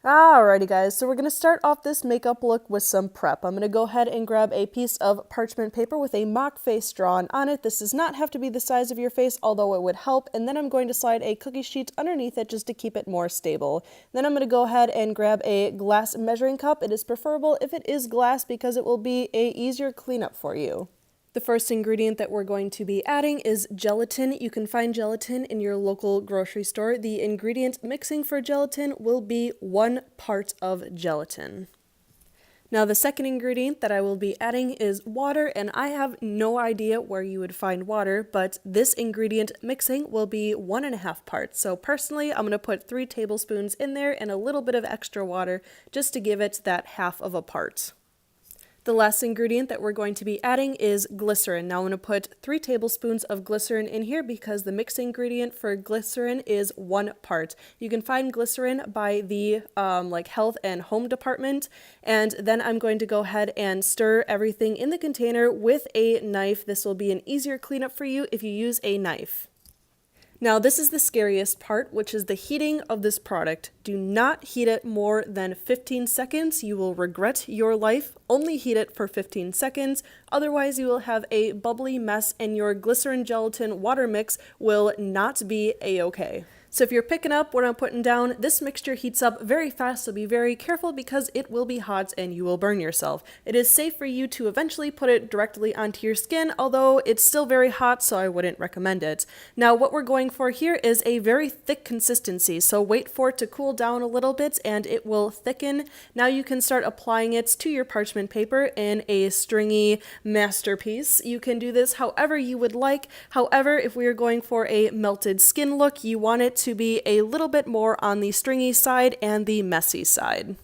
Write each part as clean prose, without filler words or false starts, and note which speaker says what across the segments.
Speaker 1: Alrighty guys, so we're going to start off this makeup look with some prep. I'm going to go ahead and grab a piece of parchment paper with a mock face drawn on it. This does not have to be the size of your face, although it would help. And then I'm going to slide a cookie sheet underneath it just to keep it more stable. Then I'm going to go ahead and grab a glass measuring cup. It is preferable if it is glass because it will be a easier cleanup for you. The first ingredient that we're going to be adding is gelatin. You can find gelatin in your local grocery store. The ingredient mixing for gelatin will be 1 part of gelatin. Now the second ingredient that I will be adding is water, and I have no idea where you would find water, but this ingredient mixing will be 1.5 parts. So personally, I'm going to put 3 tablespoons in there and a little bit of extra water just to give it that half of a part. The last ingredient that we're going to be adding is glycerin. Now I'm going to put 3 tablespoons of glycerin in here because the mixed ingredient for glycerin is 1 part. You can find glycerin by the health and home department. And then I'm going to go ahead and stir everything in the container with a knife. This will be an easier cleanup for you if you use a knife. Now this is the scariest part, which is the heating of this product. Do not heat it more than 15 seconds. You will regret your life. Only heat it for 15 seconds. Otherwise you will have a bubbly mess and your glycerin gelatin water mix will not be a-okay. So if you're picking up what I'm putting down, this mixture heats up very fast, so be very careful because it will be hot and you will burn yourself. It is safe for you to eventually put it directly onto your skin, although it's still very hot, so I wouldn't recommend it. Now what we're going for here is a very thick consistency, so wait for it to cool down a little bit and it will thicken. Now you can start applying it to your parchment paper in a stringy masterpiece. You can do this however you would like. However, if we are going for a melted skin look, you want it to be a little bit more on the stringy side and the messy side.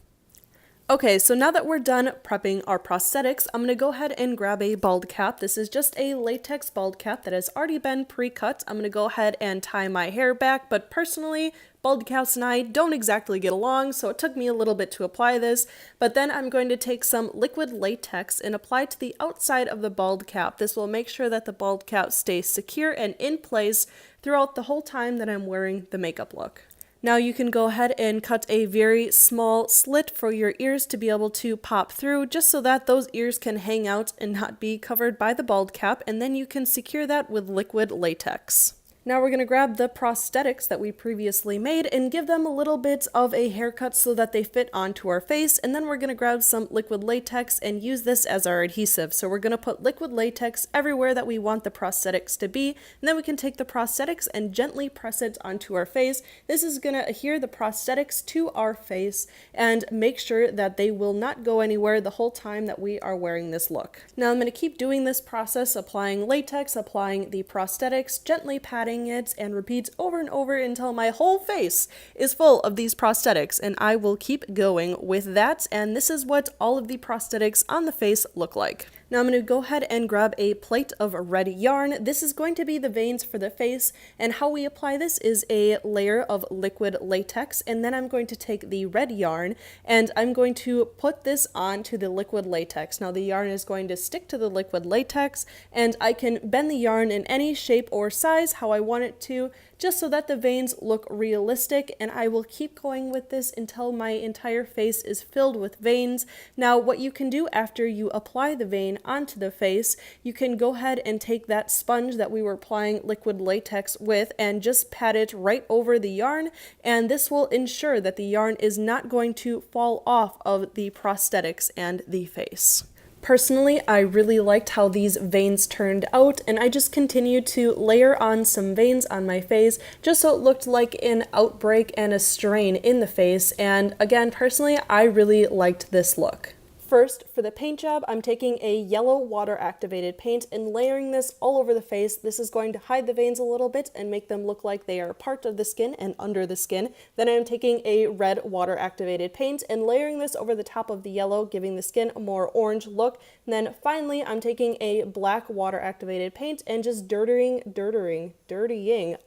Speaker 1: Okay, so now that we're done prepping our prosthetics, I'm going to go ahead and grab a bald cap. This is just a latex bald cap that has already been pre-cut. I'm going to go ahead and tie my hair back, but personally, bald caps and I don't exactly get along, so it took me a little bit to apply this. But then I'm going to take some liquid latex and apply to the outside of the bald cap. This will make sure that the bald cap stays secure and in place throughout the whole time that I'm wearing the makeup look. Now you can go ahead and cut a very small slit for your ears to be able to pop through, just so that those ears can hang out and not be covered by the bald cap, and then you can secure that with liquid latex. Now we're going to grab the prosthetics that we previously made and give them a little bit of a haircut so that they fit onto our face, and then we're going to grab some liquid latex and use this as our adhesive. So we're going to put liquid latex everywhere that we want the prosthetics to be, and then we can take the prosthetics and gently press it onto our face. This is going to adhere the prosthetics to our face and make sure that they will not go anywhere the whole time that we are wearing this look. Now I'm going to keep doing this process, applying latex, applying the prosthetics, gently patting it, and repeat over and over until my whole face is full of these prosthetics, and I will keep going with that. And this is what all of the prosthetics on the face look like. Now I'm going to go ahead and grab a plate of red yarn. This is going to be the veins for the face, and how we apply this is a layer of liquid latex, and then I'm going to take the red yarn and I'm going to put this onto the liquid latex. Now the yarn is going to stick to the liquid latex, and I can bend the yarn in any shape or size how I want it to, just so that the veins look realistic, and I will keep going with this until my entire face is filled with veins. Now what you can do after you apply the vein onto the face, you can go ahead and take that sponge that we were applying liquid latex with and just pat it right over the yarn, and this will ensure that the yarn is not going to fall off of the prosthetics and the face. Personally, I really liked how these veins turned out, and I just continued to layer on some veins on my face just so it looked like an outbreak and a strain in the face. And again, personally, I really liked this look. First, for the paint job, I'm taking a yellow water-activated paint and layering this all over the face. This is going to hide the veins a little bit and make them look like they are part of the skin and under the skin. Then I'm taking a red water-activated paint and layering this over the top of the yellow, giving the skin a more orange look. And then finally, I'm taking a black water-activated paint and just dirtying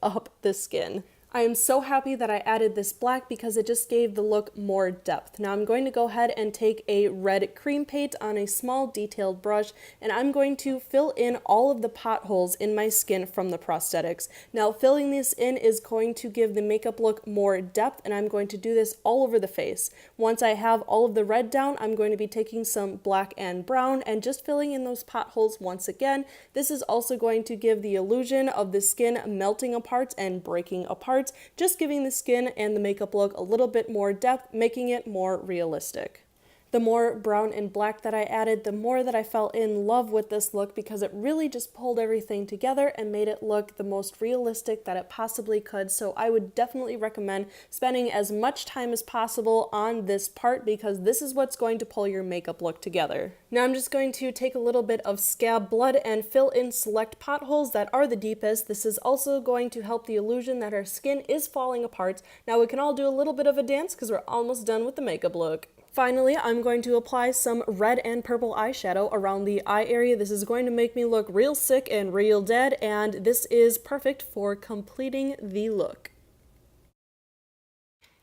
Speaker 1: up the skin. I am so happy that I added this black because it just gave the look more depth. Now I'm going to go ahead and take a red cream paint on a small detailed brush, and I'm going to fill in all of the potholes in my skin from the prosthetics. Now filling this in is going to give the makeup look more depth, and I'm going to do this all over the face. Once I have all of the red down, I'm going to be taking some black and brown and just filling in those potholes once again. This is also going to give the illusion of the skin melting apart and breaking apart, just giving the skin and the makeup look a little bit more depth, making it more realistic. The more brown and black that I added, the more that I fell in love with this look because it really just pulled everything together and made it look the most realistic that it possibly could. So I would definitely recommend spending as much time as possible on this part because this is what's going to pull your makeup look together. Now I'm just going to take a little bit of scab blood and fill in select potholes that are the deepest. This is also going to help the illusion that our skin is falling apart. Now we can all do a little bit of a dance because we're almost done with the makeup look. Finally, I'm going to apply some red and purple eyeshadow around the eye area. This is going to make me look real sick and real dead, and this is perfect for completing the look.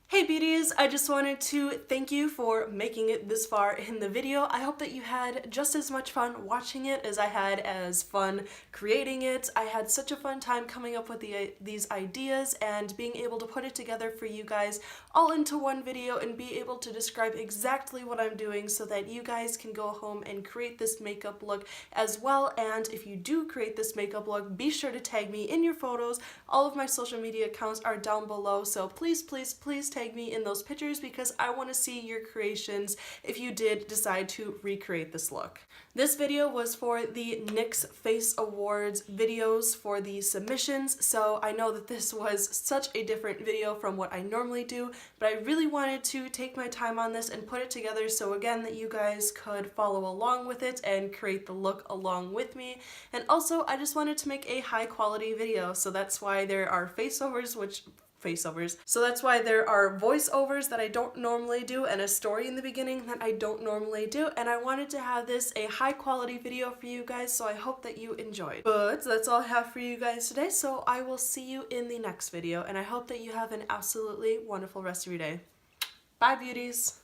Speaker 1: Hey beauties, I just wanted to thank you for making it this far in the video. I hope that you had just as much fun watching it as I had as fun creating it. I had such a fun time coming up with these ideas and being able to put it together for you guys all into one video and be able to describe exactly what I'm doing so that you guys can go home and create this makeup look as well. And if you do create this makeup look, be sure to tag me in your photos. All of my social media accounts are down below, so please, please, please tag me in those pictures because I want to see your creations if you did decide to recreate this look. This video was for the NYX Face Awards videos for the submissions, so I know that this was such a different video from what I normally do, but I really wanted to take my time on this and put it together so again that you guys could follow along with it and create the look along with me. And also I just wanted to make a high quality video, so that's why there are so that's why there are voiceovers that I don't normally do and a story in the beginning that I don't normally do, and I wanted to have this a high quality video for you guys, so I hope that you enjoyed. But that's all I have for you guys today, so I will see you in the next video, and I hope that you have an absolutely wonderful rest of your day. Bye beauties!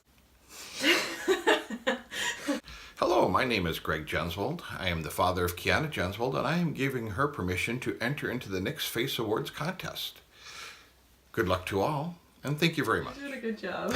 Speaker 2: Hello, my name is Greg Jensvold. I am the father of Kiana Jensvold, and I am giving her permission to enter into the NYX Face Awards contest. Good luck to all, and thank you very much.
Speaker 3: You're doing a good job.